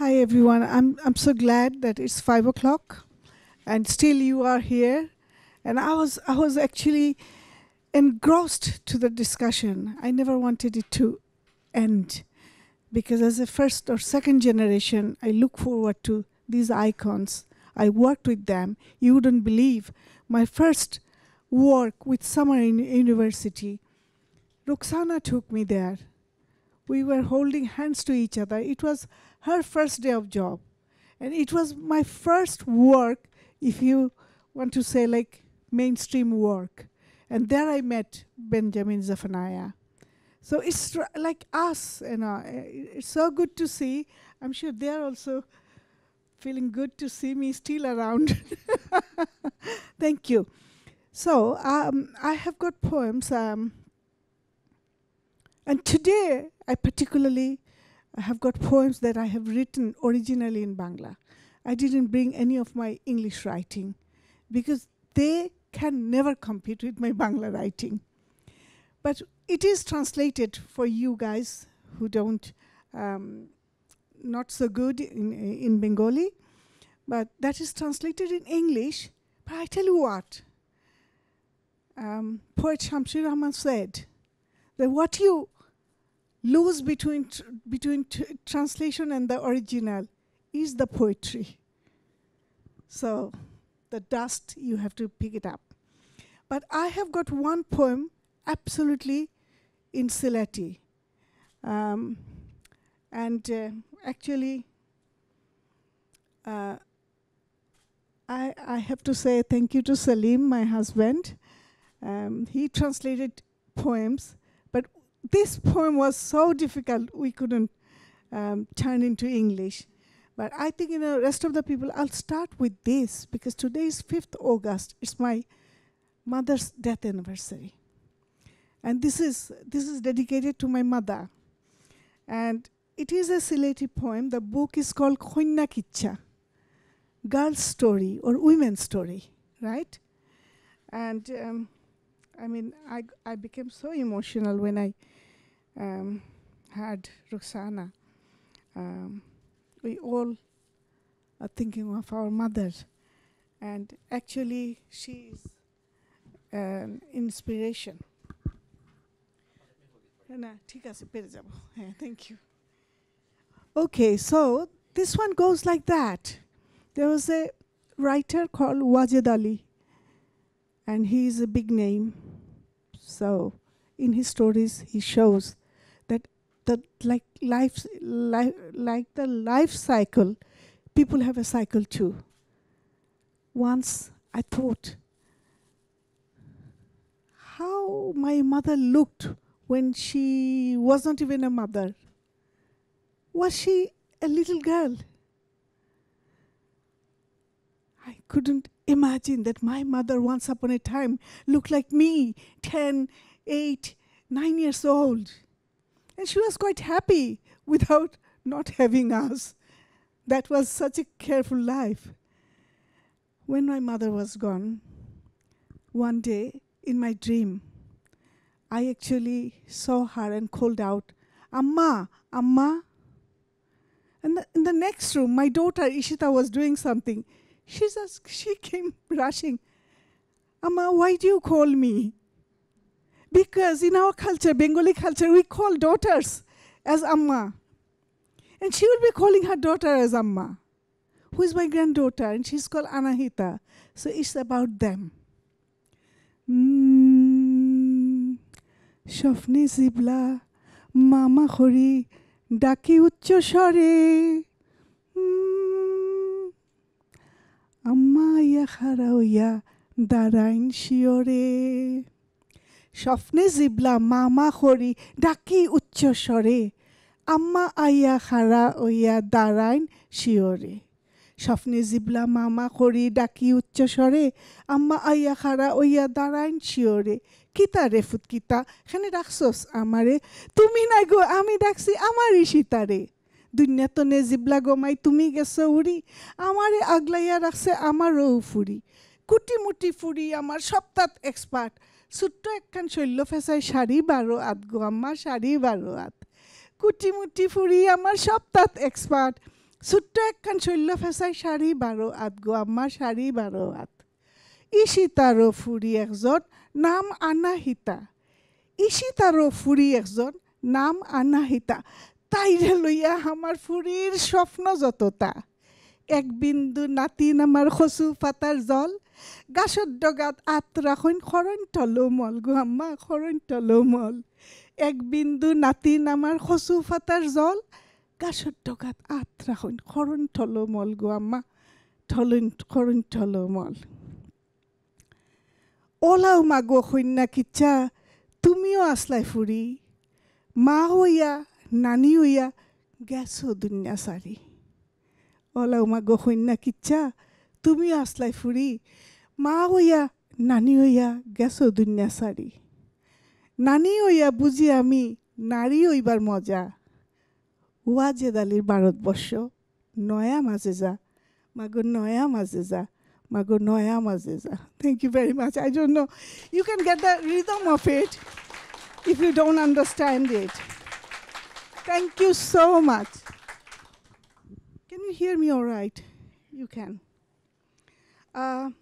Hi everyone. I'm so glad that it's 5 o'clock, and still you are here. And I was actually engrossed to the discussion. I never wanted it to end because as a first or second generation, I look forward to these icons. I worked with them. You wouldn't believe my first work with Summer in University. Roxana took me there. We were holding hands to each other. It was her first day of job. And it was my first work, if you want to say like mainstream work. And there I met Benjamin Zephaniah. So it's like us, it's so good to see. I'm sure they're also feeling good to see me still around. Thank you. So I have got poems. And today, I particularly have got poems that I have written originally in Bangla. I didn't bring any of my English writing because they can never compete with my Bangla writing. But it is translated for you guys who don't, not so good in Bengali, but that is translated in English. But I tell you what, poet Shamsir Rahman said that what you lose between translation and the original is the poetry. So the dust, you have to pick it up. But I have got one poem absolutely in Sylheti. Actually, I have to say thank you to Salim, my husband. He translated poems, but this poem was so difficult we couldn't turn into English. But I think, rest of the people, I'll start with this because today is 5th August. It's my mother's death anniversary. And this is dedicated to my mother. And it is a Sylheti poem. The book is called Khoina Kicha, girl's story or women's story, right? And I became so emotional when I had Roxana. We all are thinking of our mother. And actually, she is an inspiration. Thank you. Okay, so this one goes like that. There was a writer called Wajed Ali, and he is a big name. So in his stories, he shows that the life cycle, people have a cycle too. Once I thought how my mother looked when she was not even a mother. Was she a little girl? I couldn't imagine that my mother once upon a time looked like me, 10, 8, 9 years old. And she was quite happy without not having us. That was such a careful life. When my mother was gone, one day in my dream, I actually saw her and called out, Amma, Amma. And in the next room, my daughter Ishita was doing something. She came rushing. Amma, why do you call me? Because in our culture, Bengali culture, we call daughters as Amma. And she will be calling her daughter as Amma, who is my granddaughter, and she's called Anahita. So it's about them. Shofne Zibla, Mama Khori, Daki Uchcho Shore. Amma ya khara oya darain shiore. Shofne Zibla, Mama Khori, Daki Uchcho Shore. Amma aya khara oya darain shiore. Shofne Zibla, Mama Khori, Daki Uchcho Shore. Amma aya khara oya darain shiore. Kita refut kita, khane rakhsos amare. Tumi na go, ami daksi amari shitare. Dunyatone Zibla go mai tumi geso uri. Amare aglaya rakhse amaro furi. Kuti muti furi amar shoptat expert. Sutto ekkan shollo fesai shari baro at go amma shari baro at. Kuti muti furi amar shoptat expert. ছোট্ট একখান শৈল্য ফেঁচাই শাড়ী 12 আত গো আম্মা শাড়ী 12 আত ইশিতারও ফুরি একজন নাম আনাহিতা ইশিতারও ফুরি একজন নাম আনাহিতা তাইরে লইয়া আমার ফুরির স্বপ্ন যতটা এক বিন্দু নাতিন আমার খসু পাতার জল গাছৰ ডগাত আত ৰাখোন খৰণ তলমল গো আম্মা খৰণ তলমল এক বিন্দু নাতিন আমাৰ খসু পাতার জল গাছৰ ডগাত আত ৰাখোন খৰণ তলমল গো আম্মা খৰণ তলমল ওলাও মাগো কন্যা কিচ্ছা তুমিও আসলাই ফুরি মা হইয়া নানি হইয়া গেছো দুনিয়া সারি ওলাও মাগো কন্যা কিচ্ছা তুমিও আসলাই ফুরি মা হইয়া নানি হইয়া গেছো দুনিয়া সারি নানি হইয়া বুঝি আমি নারী হইবার মজা ওয়াজেদ আলীর ভারতবর্ষ নয়া মাঝে যা মাগো নয়া মাঝে যা Mago Noya Mazeza. Thank you very much. I don't know. You can get the rhythm of it if you don't understand it. Thank you so much. Can you hear me all right? You can. I'm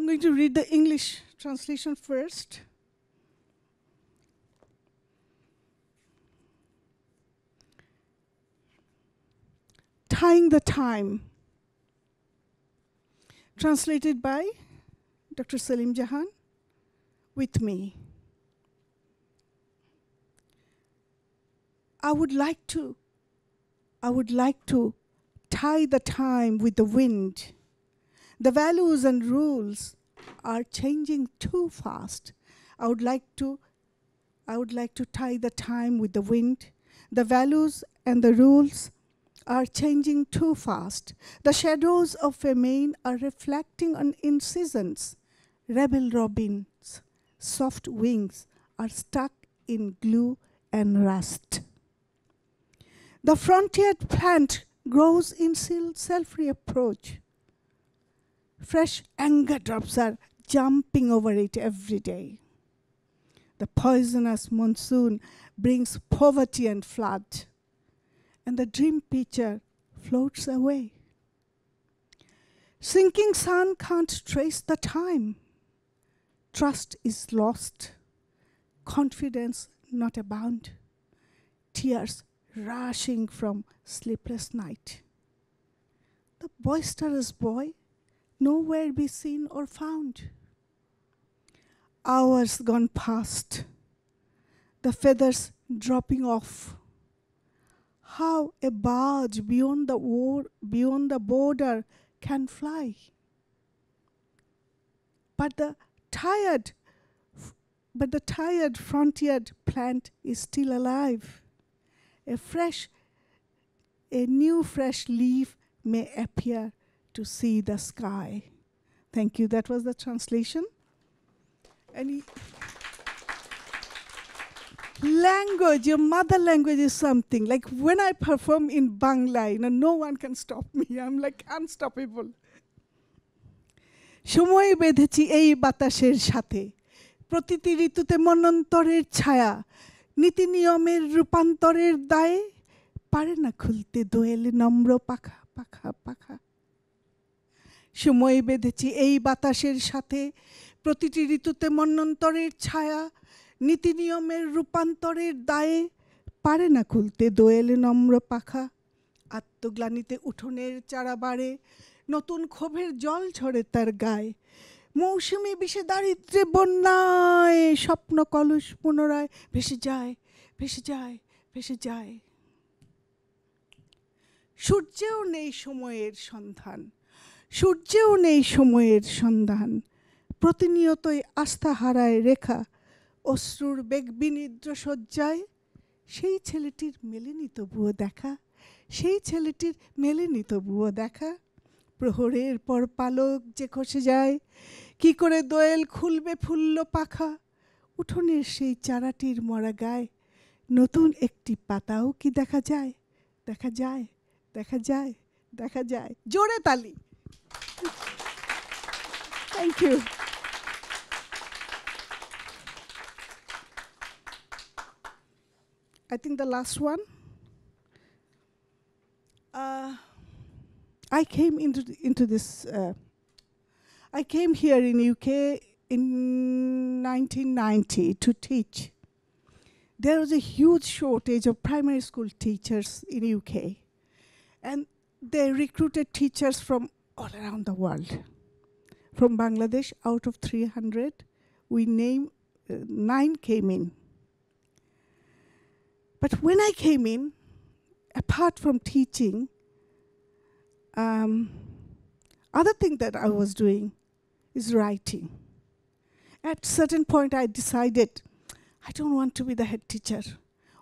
going to read the English translation first. Tying the Time, translated by Dr. Salim Jahan, with me. I would like to tie the time with the wind. The values and rules are changing too fast. I would like to tie the time with the wind. The values and the rules are changing too fast. The shadows of famine are reflecting in seasons. Rebel robins' soft wings are stuck in glue and rust. The frontier plant grows in self-reproach. Fresh anger drops are jumping over it every day. The poisonous monsoon brings poverty and flood. And the dream picture floats away. Sinking sun can't trace the time. Trust is lost. Confidence not abound. Tears rushing from sleepless night. The boisterous boy nowhere be seen or found. Hours gone past. The feathers dropping off. How a bird beyond the border can fly. But the tired frontier plant is still alive. A new fresh leaf may appear to see the sky. Thank you. That was the translation. Language, your mother language is something. Like when I perform in Bangla, no one can stop me. I'm like unstoppable. সময় বেঁধেছি এই বাতাসের সাথে প্রতিটি ঋতুতে মনন্তরের ছায়া নীতি নিয়মের রূপান্তরের দায়ে পারে না খুলতে দোয়েল নম্র পাখা পাখা পাখা সময় বেঁধেছি এই বাতাসের সাথে প্রতিটি ঋতুতে মনন্তরের ছায়া নীতি নিয়মের রূপান্তরের দায়ে পারে না খুলতে দোয়েল নম্র পাখা আত্মগ্লানিতে উঠোনের চারা বাড়ে নতুন ক্ষোভের জল ঝরে তার গায়ে মৌসুমী বিষে দারিদ্র্যে বন্যায় স্বপ্ন কলস পুনরায় ভেসে যায় ভেসে যায় ভেসে যায় সূর্যেও নেই সময়ের সন্ধান সূর্যেও নেই সময়ের সন্ধান প্রতিনিয়তই আস্থা হারায় রেখা অশ্রুর বেগ বিনিদ্র শয্যায় সেই ছেলেটির মেলেনি তবুও দেখা সেই ছেলেটির মেলেনি তবুও দেখা প্রহরের পর পালক যে খসে যায় কি করে দোয়েল খুলবে ফুল্ল পাখা উঠোনের সেই চারাটির মরা গায়ে নতুন একটি পাতাও কি দেখা যায় দেখা যায় দেখা যায় দেখা যায় জোরে তালি thank you I think the last one. I came into this. I came here in UK in 1990 to teach. There was a huge shortage of primary school teachers in UK, and they recruited teachers from all around the world. From Bangladesh, out of 300, we named 9 came in. But when I came in, apart from teaching, other thing that I was doing is writing. At certain point, I decided I don't want to be the head teacher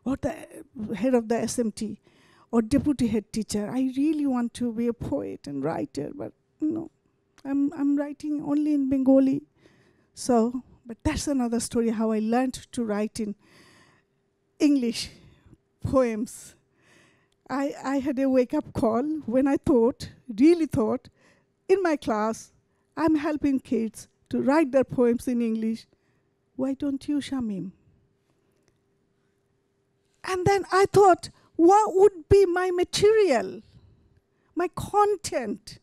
or the head of the SMT or deputy head teacher. I really want to be a poet and writer, but no, I'm writing only in Bengali. So, but that's another story, how I learned to write in English poems. I had a wake-up call when I really thought, in my class, I'm helping kids to write their poems in English. Why don't you, Shamim? And then I thought, what would be my material, my content?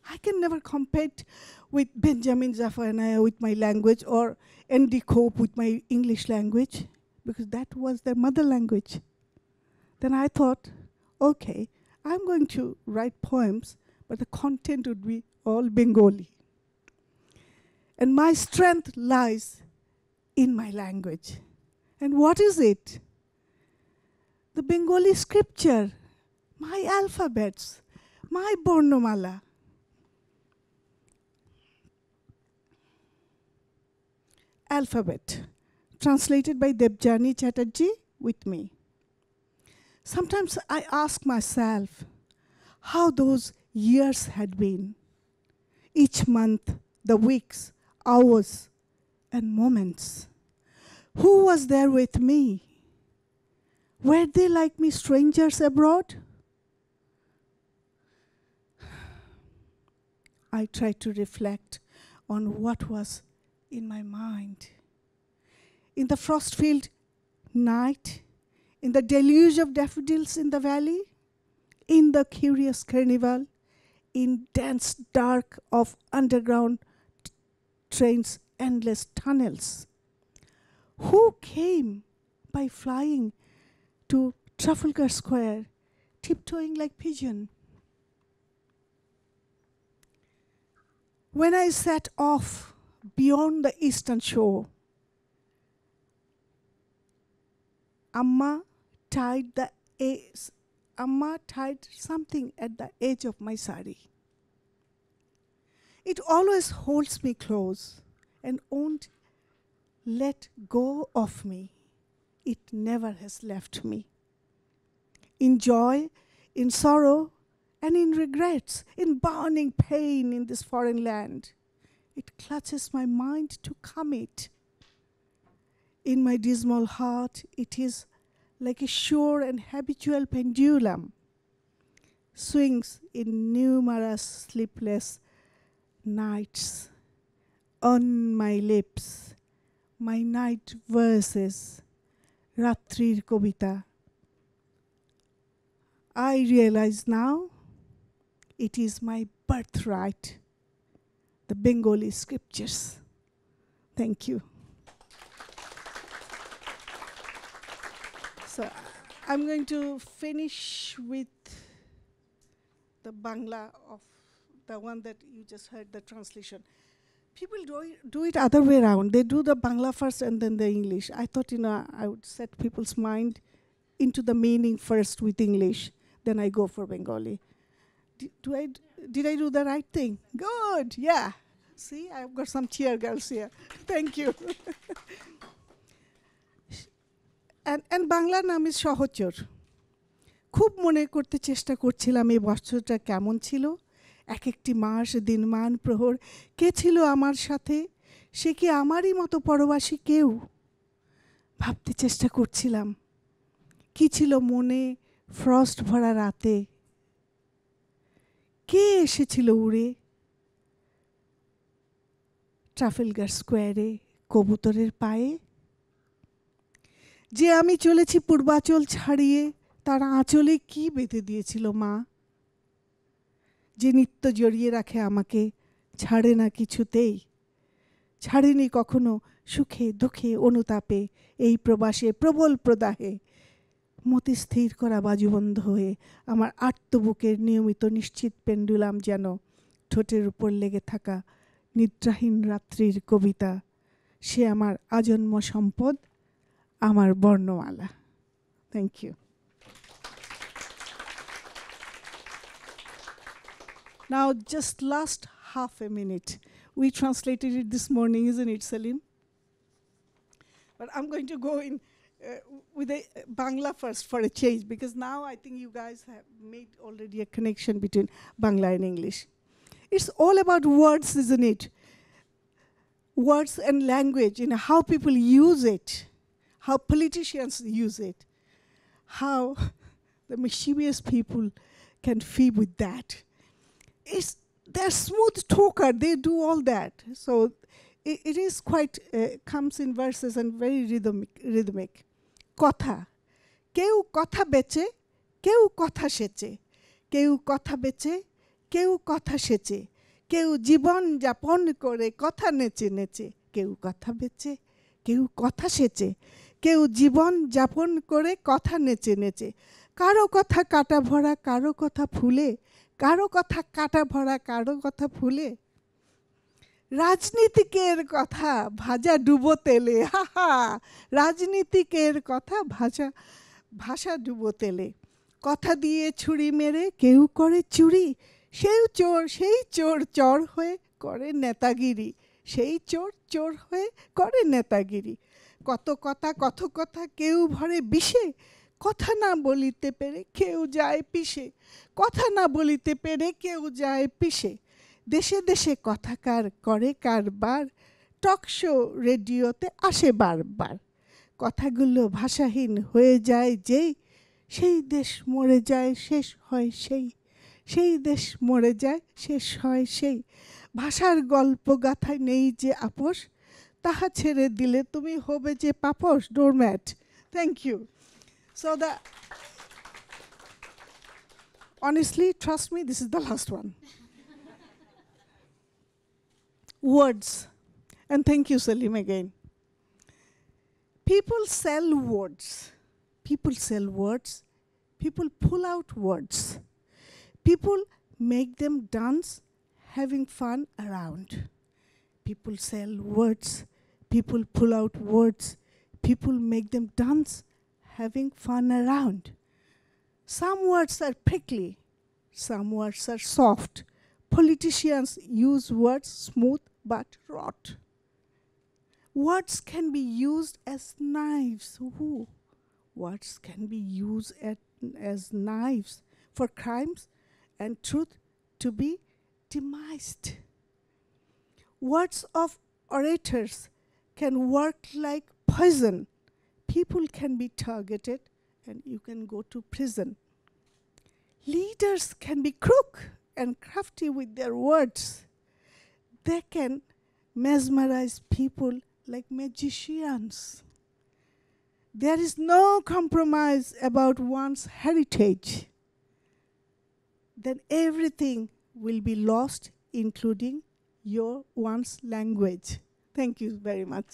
I can never compete with Benjamin Zafarnaya with my language or Andy Cope with my English language, because that was their mother language. Then I thought, okay, I'm going to write poems, but the content would be all Bengali. And my strength lies in my language. And what is it? The Bengali scripture, my alphabets, my Bornomala. Alphabet, translated by Debjani Chatterjee with me. Sometimes I ask myself how those years had been. Each month, the weeks, hours, and moments. Who was there with me? Were they like me, strangers abroad? I tried to reflect on what was in my mind. In the frost-filled night, in the deluge of daffodils in the valley, in the curious carnival, in dense dark of underground trains' endless tunnels. Who came by flying to Trafalgar Square, tiptoeing like pigeon? When I set off beyond the eastern shore, Amma tied something at the edge of my sari. It always holds me close and won't let go of me. It never has left me. In joy, in sorrow, and in regrets, in burning pain in this foreign land, it clutches my mind to commit. In my dismal heart, it is like a sure and habitual pendulum, swings in numerous sleepless nights. On my lips, my night verses, Ratrir Kobita. I realize now it is my birthright, the Bengali scriptures. Thank you. So I'm going to finish with the Bangla of the one that you just heard, the translation. People do it other way around. They do the Bangla first and then the English. I thought, I would set people's mind into the meaning first with English, then I go for Bengali. Did I do the right thing? Good, yeah. See, I've got some cheer girls here. Thank you. And Bangla নাম is সহচর। খুব মনে করতে চেষ্টা করছিলাম এই বছরটা কেমন ছিল, এক একটি মাস, দিনমান, প্রহর, কে ছিল আমার সাথে, সে কি আমারই মতো পরবাসী কেউ? ভাবতে চেষ্টা করছিলাম কি ছিল মনে ফ্রস্ট ভরা রাতে, কে এসেছিল উড়ে ট্রাফেলগার স্কোয়ারে কবুতরের পায়ে। যে আমি চলেছি পূর্বাচল ছাড়িয়ে তার আঁচলে কি বেঁধে দিয়েছিল মা, যে নিত্য জড়িয়ে রাখে আমাকে, ছাড়ে না কিছুতেই, ছাড়েনি কখনো সুখে দুঃখে অনুতাপে, এই প্রবাসে প্রবল প্রদাহে মতি স্থির করা বাজুবন্ধ হয়ে আমার আর্তবুকের নিয়মিত নিশ্চিত পেন্ডুলাম যেন ঠোঁটের উপর লেগে থাকা নিদ্রাহীন রাত্রির কবিতা। সে আমার আজন্ম সম্পদ, আমার বর্ণমালা। Thank you. Now just last half a minute. We translated it this morning, isn't it, Salim? But I'm going to go in with a Bangla first for a change, because now I think you guys have made already a connection between Bangla and English. It's all about words, isn't it? Words and language, you know, how people use it, how politicians use it, how the mischievous people can feed with that. They're smooth talker, they do all that. So it is quite, comes in verses and very rhythmic. Kotha. Keu kotha beche, keu kotha sheche. Keu kotha beche, keu kotha sheche. Keu jibon japon kore kotha neche neche. Keu kotha beche, keu kotha sheche. Keu jibon japon kore kotha neche neche. Karo kotha kata bhora, karo kotha phule. কারো কথা কাটা ভরা, কারো কথা ফুলে। রাজনীতিকের কথা ভাজা ডুবো তেলে, হা হা, রাজনীতিকের কথা ভাষা ডুবো তেলে। কথা দিয়ে ছুরি মেরে কেউ করে চুরি, সেই চোর চোর হয়ে করে নেতাগিরি, সেই চোর হয়ে করে নেতাগিরি। কত কথা কেউ ভরে বিষে, কথা না বলিতে পেরে কেউ যায় পিষে, কথা না বলিতে পেরে কেউ যায় পিষে। দেশে দেশে কথাকার করে কারবার, টক শো রেডিওতে আসে বারবার। কথাগুলো ভাষাহীন হয়ে যায় যেই, সেই দেশ মরে যায় শেষ হয় সেই, সেই দেশ মরে যায় শেষ হয় সেই। ভাষার গল্প গাথায় নেই যে আপোষ, তাহা ছেড়ে দিলে তুমি হবে যে পাপস, doormat. Thank you. So honestly, trust me, this is the last one. Words. And thank you, Salim, again. People sell words. People sell words. People pull out words. People make them dance, having fun around. People sell words. People pull out words. People make them dance, having fun around. Some words are prickly, some words are soft. Politicians use words smooth but wrought. Words can be used as knives. Ooh. Words can be used as knives for crimes and truth to be demised. Words of orators can work like poison. People can be targeted and you can go to prison. Leaders can be crook and crafty with their words. They can mesmerize people like magicians. There is no compromise about one's heritage. Then everything will be lost, including one's language. Thank you very much.